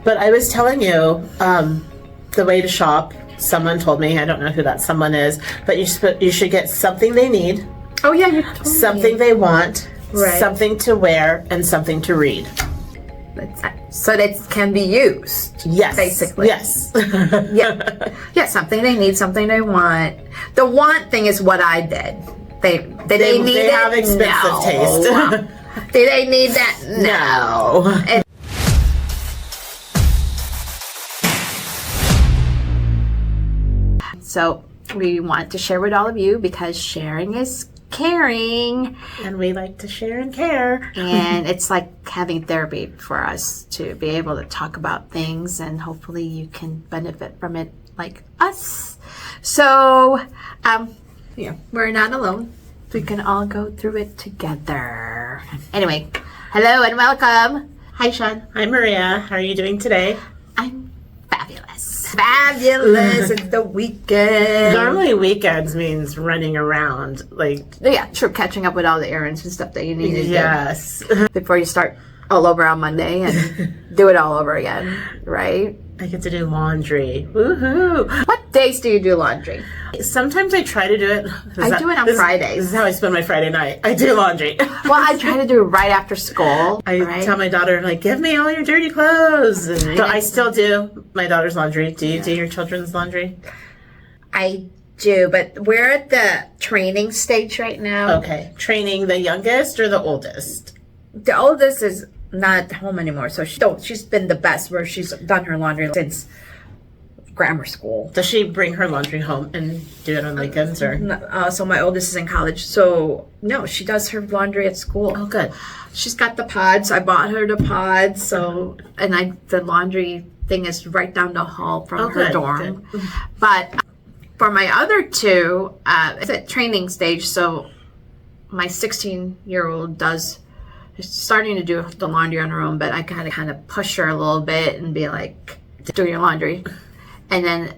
But I was telling you, the way to shop, someone told me, I don't know who that someone is, but you should get something they need. Oh yeah, you told something me. They want, right. Something to wear, and something to read. So that can be used. Yes. Basically. Yes. Yeah, something they need, something they want. The want thing is what I did. They need they it? have expensive No. taste. Do they need that? No. So we want to share with all of you because sharing is caring. And we like to share and care. And it's like having therapy for us to be able to talk about things, and hopefully you can benefit from it like us. So, we're not alone. We can all go through it together. Anyway, hello and welcome. Hi, Shaun. Hi, Maria. How are you doing today? I'm fabulous. Fabulous. It's the weekend. Normally weekends means running around, like... Yeah, true. Catching up with all the errands and stuff that you need to Yes. do before you start all over on Monday and do it all over again, right? I get to do laundry. Woohoo! What days do you do laundry? Sometimes I try to do it. I do it on Fridays. This is how I spend my Friday night. I do laundry. Well, I try to do it right after school. I tell my daughter, like, give me all your dirty clothes. And I still do my daughter's laundry. Do you do your children's laundry? I do, but we're at the training stage right now. Okay. Training the youngest or the oldest? The oldest is not home anymore, so she's been the best where she's done her laundry since grammar school. Does she bring her laundry home and do it on weekends or? So my oldest is in college, so no, she does her laundry at school. Oh, good. She's got the pods. I bought her the pods, so the laundry thing is right down the hall from her dorm. Good. But for my other two, it's at training stage, so my 16-year-old is starting to do the laundry on her own, but I kind of push her a little bit and be like, do your laundry. And then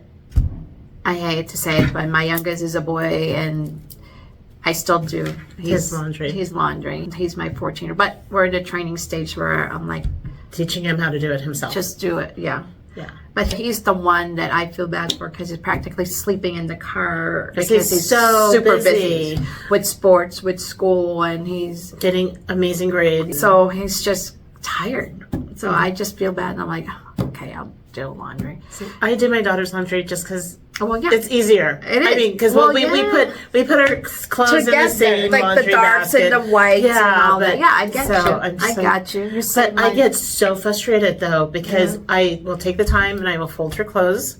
I hate to say it, but my youngest is a boy, and I still do his laundry. He's laundering. He's my 14-year-old, but we're in a training stage where I'm like, teaching him how to do it himself. Just do it, yeah. Yeah. But he's the one that I feel bad for because he's practically sleeping in the car because he's so super busy with sports, with school, and he's getting amazing grades. So he's just tired. So I just feel bad, and I'm like, okay, I'll do laundry. I do my daughter's laundry just because it's easier. It is. I mean, because we put our clothes together, in the same like laundry the darks basket. and the whites and all that. Yeah, I get you. I got you. But I get so frustrated though because I will take the time and I will fold her clothes,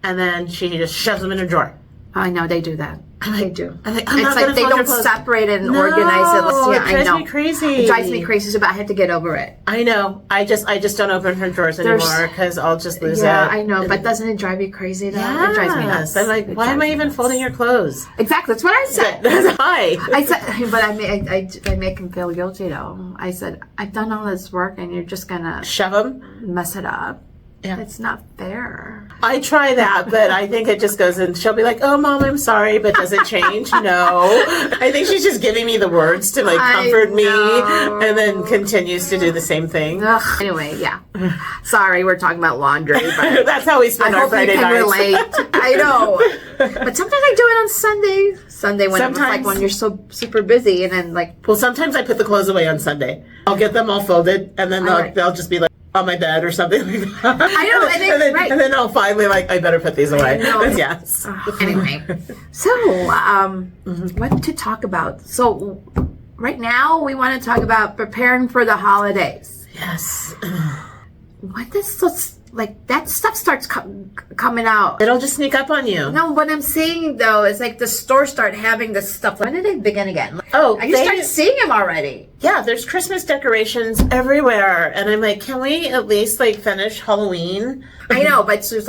and then she just shoves them in her drawer. I know they do that. They do. I'm like, it's like they don't separate it and organize it. Yeah, it drives me crazy. It drives me crazy, but I had to get over it. I know. I just don't open her drawers anymore because I'll just lose it. Yeah, I know. But doesn't it drive you crazy though? Yes. It drives me nuts. I'm like, why am I even folding your clothes? Exactly. That's what I said. Why? I said, but I make him feel guilty though. I said, I've done all this work and you're just gonna shove them, mess it up. Yeah. It's not fair. I try that, but I think it just goes in. She'll be like, "Oh, Mom, I'm sorry," but does it change? No. I think she's just giving me the words to like comfort me, and then continues to do the same thing. Ugh. Anyway, yeah. Sorry, we're talking about laundry, but that's how we spend our Friday nights. I hope you can relate. I know, but sometimes I do it on Sunday when you're so super busy, and then well, sometimes I put the clothes away on Sunday. I'll get them all folded, and then they'll just be like on my bed or something like that. I know, and then I'll finally I better put these away. Yes. Anyway, so what to talk about? So right now we want to talk about preparing for the holidays. Yes. What does that stuff starts coming out? It'll just sneak up on you. No, what I'm saying though is like the stores start having this stuff. When did they begin again? You started seeing them already. Yeah, there's Christmas decorations everywhere, and I'm like, can we at least finish Halloween? I know, but it's just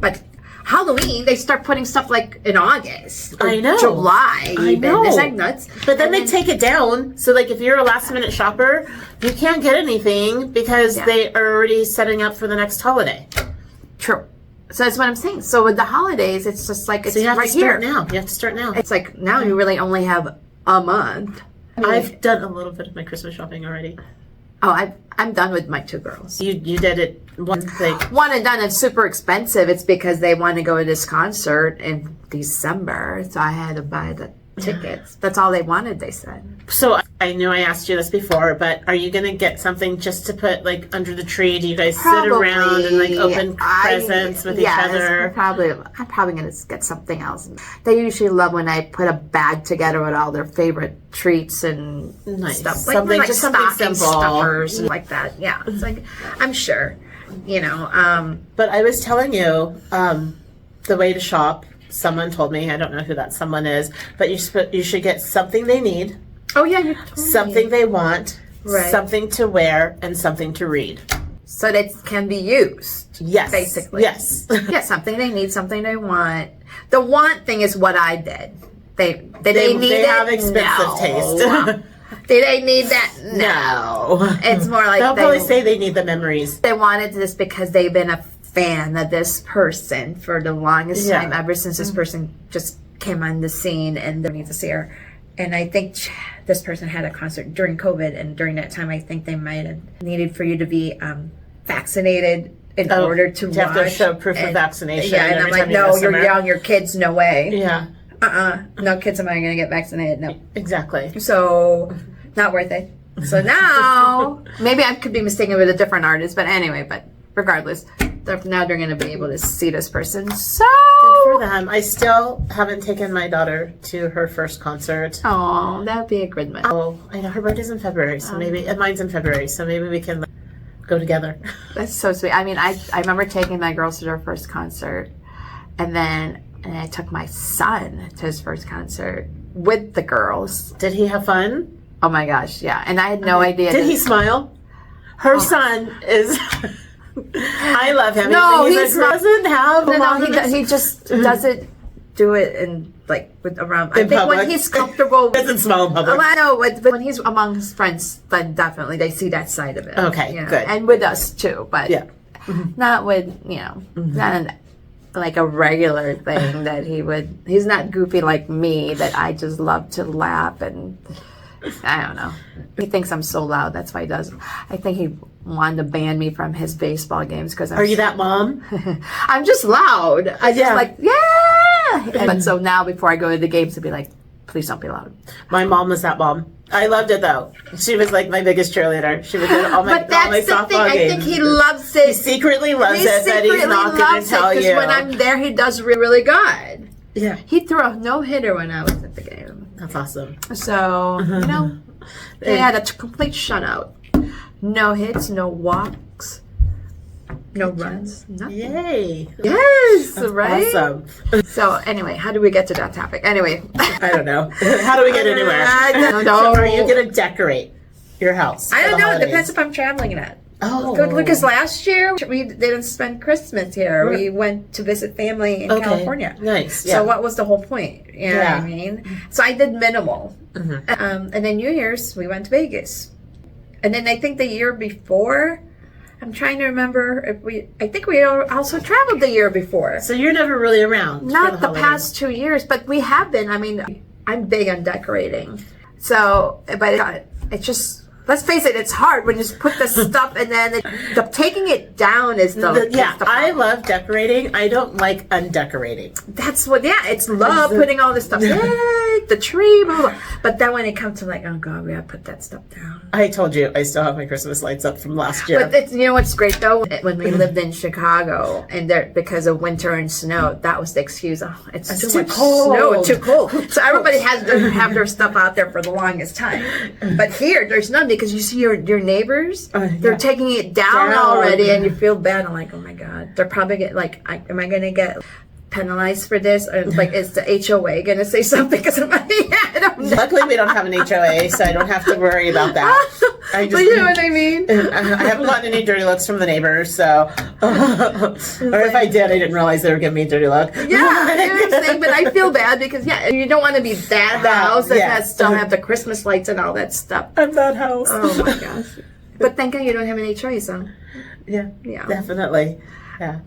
but Halloween, they start putting stuff in August. I know. July. I know. It's like nuts. But then they take it down. So if you're a last minute shopper, you can't get anything because they are already setting up for the next holiday. True. So that's what I'm saying. So with the holidays, it's just it's you have right to start here. now. You have to start now. It's now you really only have a month. I've done a little bit of my Christmas shopping already. Oh, I'm done with my 2 girls. You did it one thing. One and done. It's super expensive. It's because they want to go to this concert in December, so I had to buy the tickets. That's all they wanted, they said. So I know I asked you this before, but are you going to get something just to put like under the tree? Do you guys sit around and like open presents with each other? I'm probably going to get something else. They usually love when I put a bag together with all their favorite treats and stuff. Something, like just something stocking simple. stuffers and like that. Yeah, it's like, I'm sure, But I was telling you, the way to shop, someone told me, I don't know who that someone is, but you should get something they need. Oh yeah, you told something me. They want, right. Something to wear, and something to read. So that can be used. Yes. Basically. Yes. Yeah, something they need, something they want. The want thing is what I did. They have expensive taste. Did they need that? No. It's more like they'll probably say they need the memories. They wanted this because they've been a fan of this person for the longest time, ever since this person just came on the scene, and they need to see her. And I think this person had a concert during COVID, and during that time, I think they might have needed for you to be vaccinated in order to watch. You have to show proof of vaccination. Yeah, and I'm like, no, you're young, your kids, no way. Yeah. No kids am I going to get vaccinated, no. Exactly. So, not worth it. So now, maybe I could be mistaken with a different artist, but anyway, but regardless, now they're going to be able to see this person. So good for them. I still haven't taken my daughter to her first concert. Oh, that'd be a good one. Oh, I know her birthday's in February, so maybe mine's in February, so maybe we can go together. That's so sweet. I mean, I remember taking my girls to their first concert, and I took my son to his first concert with the girls. Did he have fun? Oh my gosh, yeah. And I had no idea. Did he smile? Her son is. I love him. No, he doesn't have. He just doesn't do it in like around. I think public. when he's comfortable, doesn't smile in public. I know, but when he's among his friends, then definitely they see that side of it. Okay, good. And with us too, but not with not like a regular thing that he would. He's not goofy like me. That I just love to laugh and. I don't know. He thinks I'm so loud. That's why he does. I think he wanted to ban me from his baseball games because Are you that mom? I'm just loud. I just like, yeah. But so now before I go to the games, to be like, please don't be loud. My mom was that mom. I loved it though. She was like my biggest cheerleader. She would go to all my softball games. I think he loves it. He secretly loves it, but he's not going to tell you. Because when I'm there, he does really good. Yeah. He threw a no-hitter when I was at the game. That's awesome. So, they had a complete shutout. No hits, no walks, no runs, nothing. Yay. Yes, That's right? awesome. So, anyway, how do we get to that topic? Anyway. I don't know. How do we get anywhere? I don't know. So are you going to decorate your house? I don't know. It depends if I'm traveling or not. Oh. Because last year we didn't spend Christmas here. We went to visit family in California. Nice. Yeah. So what was the whole point? You know what I mean? So I did minimal. And then New Year's, we went to Vegas. And then I think the year before, I'm trying to remember if I think we also traveled the year before. So you're never really around. Not the past 2 years, but we have been. I mean, I'm big on decorating. So, but it's just, let's face it, it's hard when you just put the stuff and then taking it down is the I love decorating. I don't like undecorating. That's what, it's love putting all this stuff. Yay, the tree, blah, blah. But then when it comes to like, oh God, we gotta put that stuff down. I told you, I still have my Christmas lights up from last year. But you know what's great though? When we lived in Chicago and because of winter and snow, that was the excuse. Oh, it's too much cold. Snow, it's too cold. So everybody has to have their stuff out there for the longest time. But here, there's none because you see your neighbors, they're taking it down already and you feel bad. I'm like, oh my God, they're probably am I going to get penalized for this? Or like, is the HOA going to say something? Because I don't know. Luckily, we don't have an HOA, so I don't have to worry about that. But you know what I mean? I haven't gotten any dirty looks from the neighbors, so. Or if I did, I didn't realize they were giving me a dirty look. Yeah, you know what I'm saying? But I feel bad because, you don't want to be that house that still have the Christmas lights and all that stuff. I'm that house. Oh my gosh. But thank God you don't have an HOA, so. Yeah, definitely. Yeah.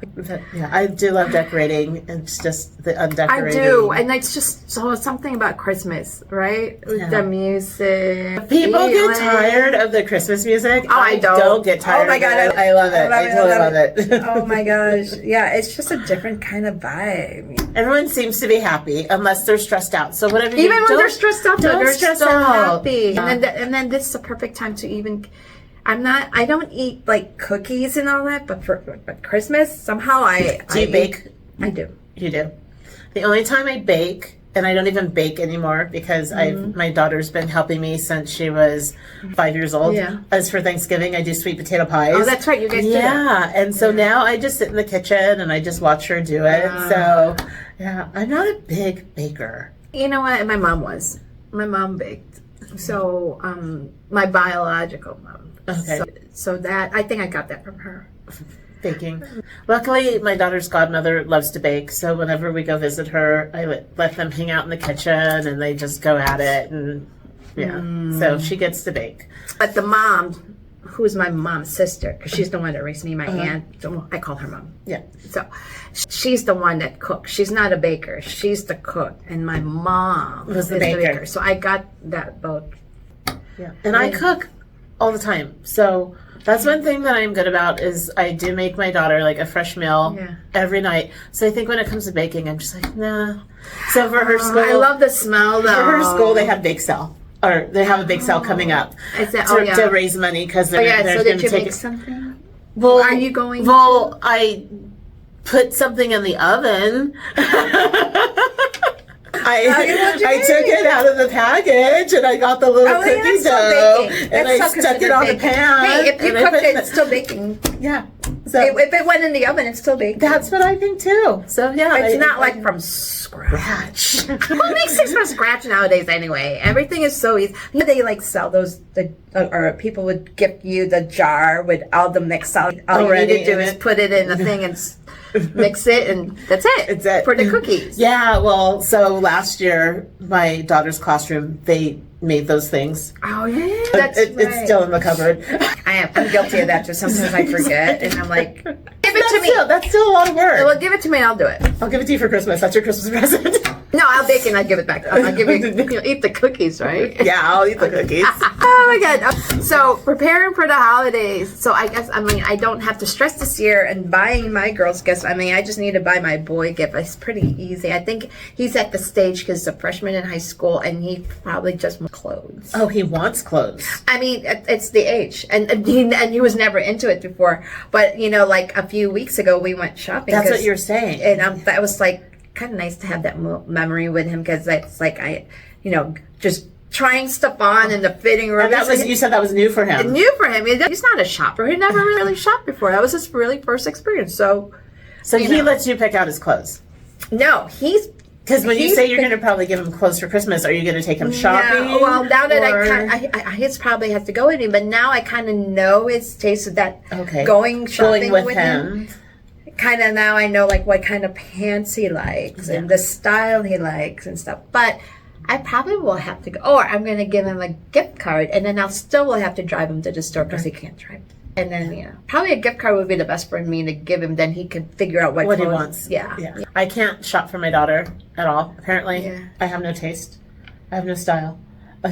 Yeah. I do love decorating. It's just the undecorated. I do, and it's just something about Christmas, right? Yeah. The music. People get tired of the Christmas music. Oh, I don't. Get tired. Oh my God, of it. I love it. I totally love it. Oh my gosh, yeah, it's just a different kind of vibe. Everyone seems to be happy unless they're stressed out. So whatever. Even when they're stressed out, don't they're stress so out. happy. Yeah. And then this is the perfect time to even. I don't eat like cookies and all that, but Christmas somehow Do you bake? I do. You do. The only time I bake, and I don't even bake anymore because my daughter's been helping me since she was 5 years old. Yeah. As for Thanksgiving, I do sweet potato pies. Oh, that's right. You guys do that. Yeah, and so now I just sit in the kitchen and I just watch her do it. So, yeah, I'm not a big baker. You know what? My mom was. My mom baked. So, my biological mom. Okay. So that, I think I got that from her. Baking. Luckily, my daughter's godmother loves to bake, so whenever we go visit her, I let them hang out in the kitchen and they just go at it, and so she gets to bake. But the mom, who's my mom's sister, because she's the one that raised me, my aunt, I call her mom. Yeah. So she's the one that cooks. She's not a baker. She's the cook, and my mom Was the baker. So I got that both. Yeah. And I cook all the time. So that's one thing that I'm good about is I do make my daughter like a fresh meal every night. So I think when it comes to baking, I'm just like, nah. So for her school, I love the smell though. For her school, they have bake sale. Or they have a bake sale coming up to raise money because they're so did you take make something? Well, are you going? Well, I put something in the oven. I took it out of the package and I got the little cookie dough and I stuck it on the pan. Hey, if you cooked it, it's still baking. Yeah. So if it went in the oven, it's still baking. That's what I think too. So yeah, it's not like from scratch. Who makes things from scratch nowadays anyway? Everything is so easy. They like sell those, or people would gift you the jar with all the mix out. All you need to do is put it in a thing and mix it, and that's it. It's it for the cookies. Yeah. Well, so last year, my daughter's classroom, they made those things. Oh yeah, it's still in the cupboard. I'm guilty of that too. Sometimes I forget, and I'm like, give it to me. That's still a lot of work. Well, give it to me and I'll do it. I'll give it to you for Christmas. That's your Christmas present. No, I'll bake and I'll give it back. I'll give you. You'll eat the cookies, right? Yeah, I'll eat the cookies. Oh my God! So preparing for the holidays. So I guess I don't have to stress this year and buying my girls gifts. I just need to buy my boy gift. It's pretty easy. I think he's at the stage because he's a freshman in high school and he probably just wants clothes. Oh, he wants clothes. It's the age, and he was never into it before. But like a few weeks ago, we went shopping. That's what you're saying, and that was like kind of nice to have that memory with him because that's like just trying stuff on in the fitting room. And you said that was new for him. New for him. He's not a shopper. He never really shopped before. That was his really first experience. So he lets you pick out his clothes. No, because when you say you're going to probably give him clothes for Christmas, are you going to take him shopping? No, well, now that he's probably has to go with me, but now I kind of know his taste of that. Okay. Going shopping with him. Kind of now I know like what kind of pants he likes and the style he likes and stuff. But I probably will have to go, or I'm going to give him a gift card, and then I'll still will have to drive him to the store because he can't drive. And then, probably a gift card would be the best for me to give him. Then he can figure out what he wants. Yeah. I can't shop for my daughter at all. Apparently, I have no taste. I have no style. Wow.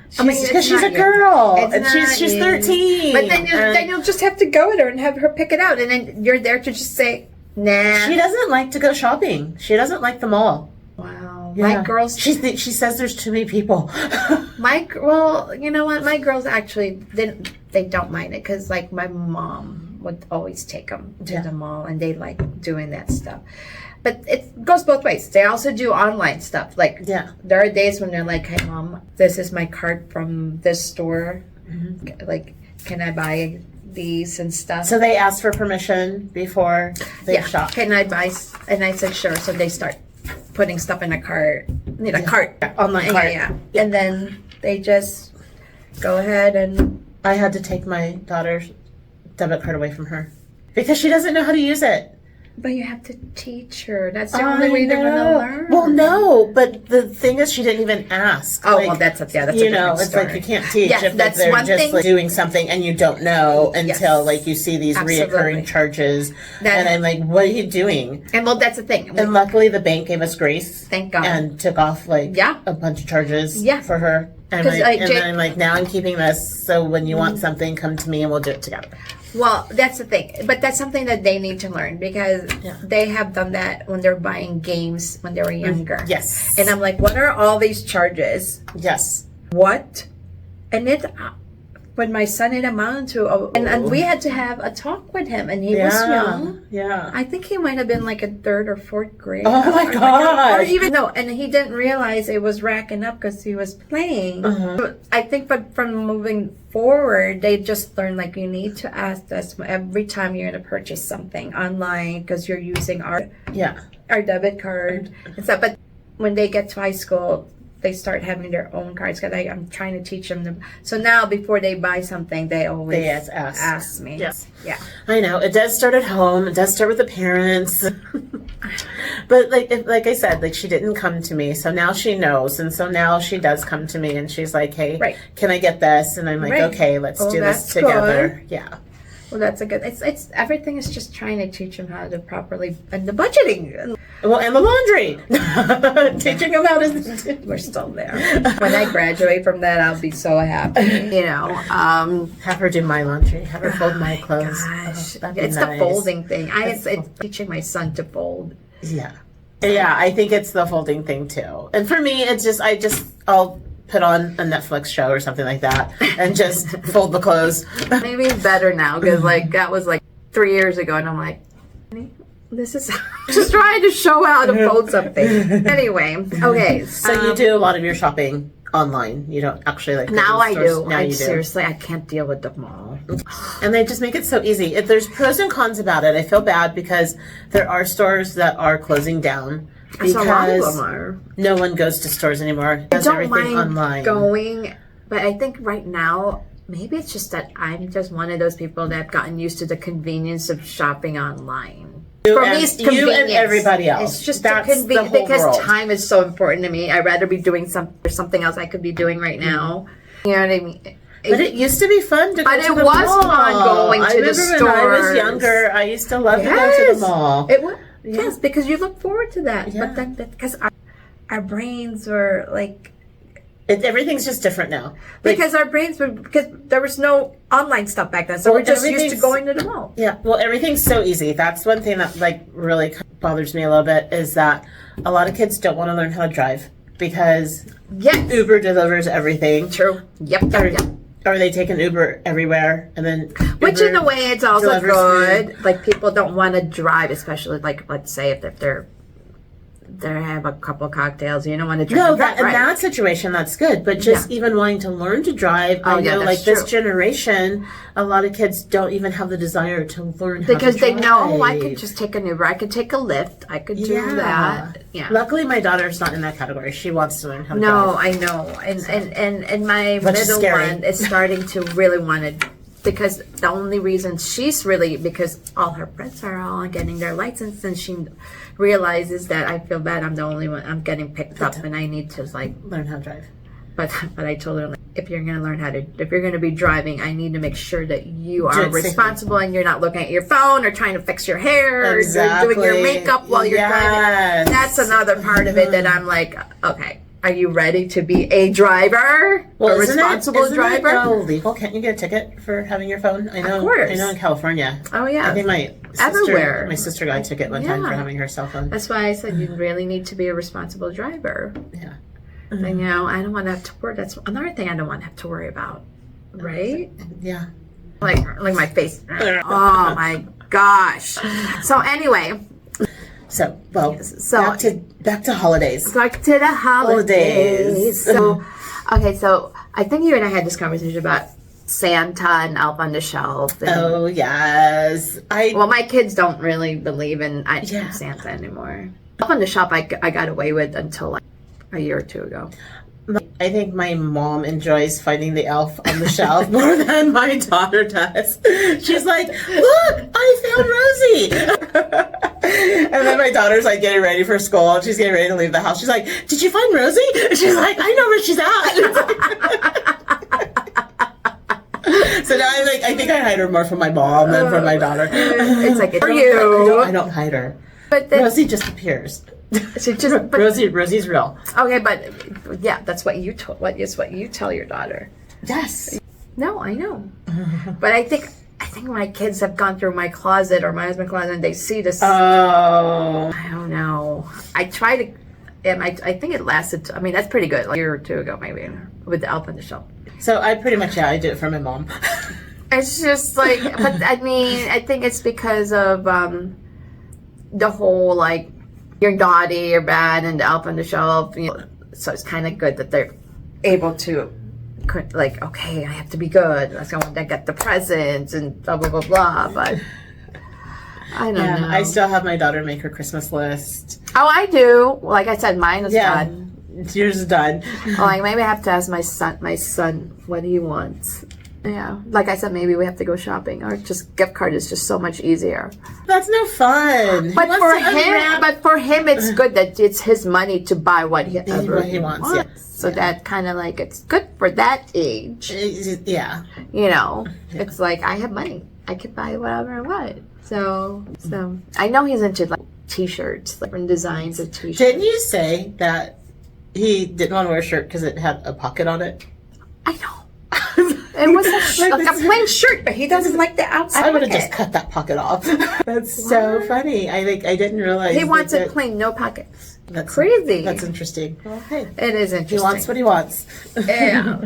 Because she's a girl and she's 13. But then you'll just have to go with her and have her pick it out, and then you're there to just say, nah. She doesn't like to go shopping. She doesn't like the mall. Wow. Yeah. My girls. She says there's too many people. Well, you know what? My girls actually they don't mind it because like my mom would always take them to the mall, and they like doing that stuff. But it goes both ways. They also do online stuff. Like, there are days when they're like, hey, Mom, this is my cart from this store. Mm-hmm. Like, can I buy these and stuff? So they ask for permission before they shop. Can I buy? And I said, sure. So they start putting stuff in a cart. Cart. Online cart. Yeah. And then they just go ahead and... I had to take my daughter's debit card away from her because she doesn't know how to use it. But you have to teach her. That's the only way they're going to learn. Well, no, but the thing is, she didn't even ask. Oh, well, that's a different it's story. like you can't teach if that's they're one just thing. like, doing something and you don't know until like you see these reoccurring charges. And I'm like, what are you doing? And well, that's the thing. And luckily, the bank gave us grace. Thank God. And took off like a bunch of charges for her. And, then I'm like, now I'm keeping this. So when you want something, come to me and we'll do it together. Well, that's the thing. But that's something that they need to learn because they have done that when they're buying games when they were younger. Yes. And I'm like, what are all these charges? Yes. What? And it, when my son it amounted to, and we had to have a talk with him, and he was young. Yeah. I think he might have been like a 3rd or 4th grade. Oh my God. Or even, no, and he didn't realize it was racking up because he was playing. But I think from moving forward, they just learned like you need to ask us every time you're going to purchase something online because you're using our debit card and stuff. But when they get to high school, they start having their own cards because I'm trying to teach them. So now before they buy something, they always ask me. Yes. Yeah. I know. It does start at home. It does start with the parents. But like I said, like she didn't come to me. So now she knows. And so now she does come to me and she's like, hey, can I get this? And I'm like, okay, let's do this together. Good. Yeah. Well, that's a good. It's everything is just trying to teach them how to properly and the budgeting. Well, and the laundry. Teaching them how to. We're still there. When I graduate from that, I'll be so happy. You know, have her do my laundry. Have her fold my clothes. Gosh, it's the folding thing. It's teaching my son to fold. Yeah, I think it's the folding thing too. And for me, it's just I'll put on a Netflix show or something like that and just fold the clothes. Maybe it's better now because like that was like 3 years ago and I'm like, this is just trying to show how to fold something. Anyway, okay. So you do a lot of your shopping online. You don't actually like now I do. Now you do. Seriously, I can't deal with the mall. And they just make it so easy. There's pros and cons about it. I feel bad because there are stores that are closing down. Because a lot of them are. No one goes to stores anymore. Does everything mind online. Going, but I think right now maybe it's just that I'm just one of those people that have gotten used to the convenience of shopping online. For me, it's convenience. You and everybody else. It's just that's convenience because world. time is so important to me. I'd rather be doing something else I could be doing right now. You know what I mean? But it used to be fun to go to the mall. But it was fun going to the stores. When I was younger, I used to love to go to the mall. It was. Yes, because you look forward to that. Yeah. But then, because our brains were like... everything's just different now. Because our brains were... Because there was no online stuff back then. So we're just used to going to the mall. Yeah. Well, everything's so easy. That's one thing that like really bothers me a little bit is that a lot of kids don't want to learn how to drive because Uber delivers everything. True. Yep. Or they take an Uber everywhere, and then which in a way it's also good. Like people don't want to drive, especially like let's say if they have a couple cocktails, you don't want to drive. No, in that situation that's good. But just even wanting to learn to drive, I know like this generation, a lot of kids don't even have the desire to learn how to drive. Because they know, I could just take an Uber, I could take a Lyft, I could do that. Yeah. Luckily, my daughter's not in that category. She wants to learn how to drive. No, I know, and my middle one is starting to really want to. Because the only reason because all her friends are all getting their license and she realizes that I feel bad I'm the only one I'm getting picked up and I need to like learn how to drive. But I told her like, if you're going to be driving, I need to make sure that you are responsible and you're not looking at your phone or trying to fix your hair or doing your makeup while you're driving. That's another part of it that I'm like, okay. Are you ready to be a driver? Well, a responsible driver? Isn't it illegal? Can't you get a ticket for having your phone? I know. Of course. I know in California. Oh yeah. I think my sister got a ticket one time for having her cell phone. That's why I said you really need to be a responsible driver. Yeah. And you know, I don't want to have to worry. That's another thing I don't want to have to worry about. Right? Yeah. Like my face. Oh my gosh. So anyway. So back to holidays. Back to the holidays. So, okay, so I think you and I had this conversation about Santa and Elf on the Shelf. Oh, yes. Well, my kids don't really believe in Santa anymore. Elf on the Shelf I got away with until like a year or two ago. I think my mom enjoys finding the elf on the shelf more than my daughter does. She's like, look, I found Rosie. And then my daughter's like getting ready for school, and she's getting ready to leave the house. She's like, "Did you find Rosie?" And she's like, "I know where she's at." So now I think I hide her more from my mom than from my daughter. It's like, for you. I don't hide her. But then, Rosie just appears. Rosie's real. Okay, but yeah, that's what you what you tell your daughter. Yes. No, I know. But I think my kids have gone through my closet or my husband's closet and they see this. Oh. I don't know. I try to, and I think it lasted, I mean, that's pretty good, like a year or two ago maybe, with the elf on the shelf. So I pretty much, I did it for my mom. It's just like, but I mean, I think it's because of the whole, like, you're naughty, you're bad, and the elf on the shelf. You know, so it's kind of good that they're able to, like, okay, I have to be good. Let's go and get the presents and blah, blah, blah, blah. But I don't know. I still have my daughter make her Christmas list. Oh, I do. Like I said, mine is done. Yours is done. Like, maybe I have to ask my son, what he wants. Yeah, like I said, maybe we have to go shopping, or just gift card is just so much easier. That's no fun. But for him, it's good that it's his money to buy what he wants. Yeah. So that kind of like, it's good for that age. Yeah. You know, it's like, I have money, I can buy whatever I want. So I know he's into like t-shirts, different designs of t-shirts. Didn't you say that he didn't want to wear a shirt because it had a pocket on it? I know. It was like a plain shirt, but he doesn't like the outside. I would have just cut that pocket off. That's so funny. I didn't realize. He wants it plain, no pockets. That's crazy. That's interesting. Well, hey, it is interesting. He wants what he wants. Yeah.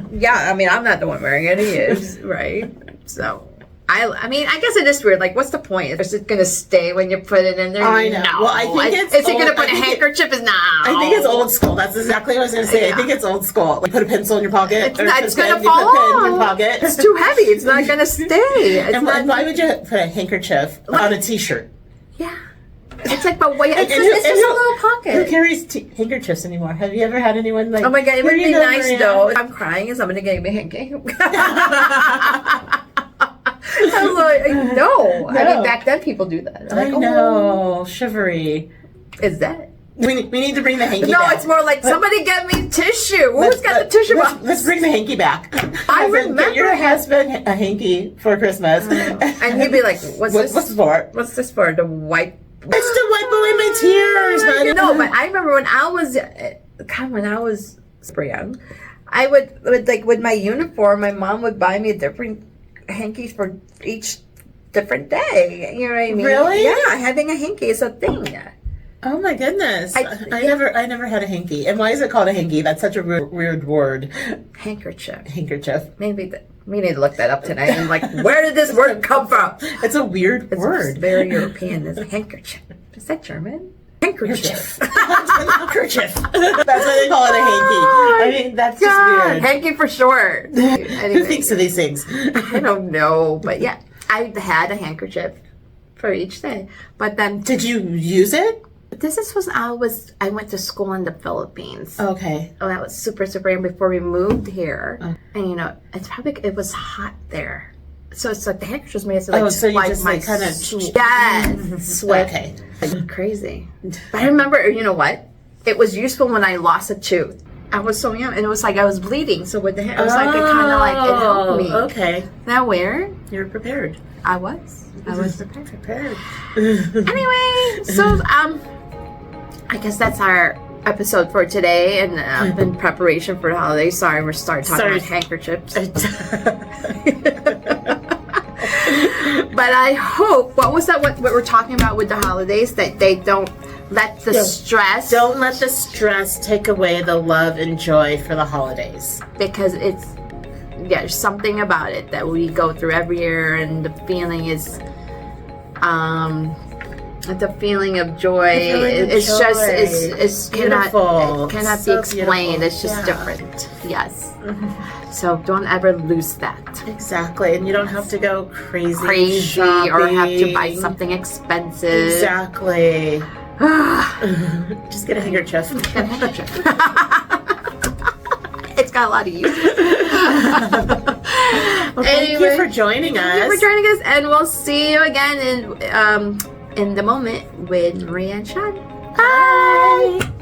I mean, I'm not the one wearing it. He is, right? So. I mean, I guess it is weird. Like, what's the point? Is it going to stay when you put it in there? I know. No. Well, I think it's Is he going to put a handkerchief? No. I think it's old school. That's exactly what I was going to say. Yeah. I think it's old school. Like, put a pencil in your pocket. It's going to fall off. In your pocket. It's too heavy. It's not going to stay. And why would you put a handkerchief on a t-shirt? Yeah. It's like, but wait, it's just a little pocket. Who carries handkerchiefs anymore? Have you ever had anyone like... Oh my God, it would be nice though. If I'm crying and somebody gave me a handkerchief. I was like, no. I mean, back then people do that. Like, I know. Chivalry. Is that? We need to bring the hanky back. No, it's more like, somebody get me tissue. Who's got the tissue box? Let's bring the hanky back. I remember. Get your husband a hanky for Christmas. And he'd be like, what's this? What's for? What's this for? To wipe? It's to wipe away my tears, honey. No, but I remember when I was super young, I would like, with my uniform, my mom would buy me a different hanky for each different day. You know what I mean? Really? Yeah, having a hanky is a thing. Oh my goodness! I never had a hanky. And why is it called a hanky? That's such a weird word. Handkerchief. Maybe we need to look that up tonight. I'm like, where did this word come from? It's a weird word. It's very European. It's a handkerchief. Is that German? Handkerchief. Handkerchief. That's why they call it a hanky. I mean, that's just weird. Hanky for short. Anyway, who thinks of these things? I don't know, but yeah, I had a handkerchief for each day. But then, did you use it? This was I went to school in the Philippines. Okay. Oh, that was super young before we moved here. And you know, it was hot there. So it's like the handkerchief made it so like, so you just my like kind of sweat. Okay. Crazy. But I remember, you know what? It was useful when I lost a tooth. I was so young, and it was like I was bleeding. So with the hand, it was like it kind of like it helped me. Okay. Isn't that weird? You were prepared. I was prepared. Anyway, so I guess that's our episode for today, and in preparation for the holidays. Sorry, we're talking about handkerchiefs. But I hope, what was that? What we're talking about with the holidays? That they don't let the stress. Don't let the stress take away the love and joy for the holidays. Because there's something about it that we go through every year, and the feeling is, the feeling of joy. It's cannot be explained. Beautiful. It's just different. Yes. So don't ever lose that. Exactly, and you don't have to go crazy shopping. Or have to buy something expensive. Exactly. Just get a handkerchief. It's got a lot of use. Well, thank you for joining us. Thank you for joining us, and we'll see you again in the Moment with Maria and Shaun. Bye!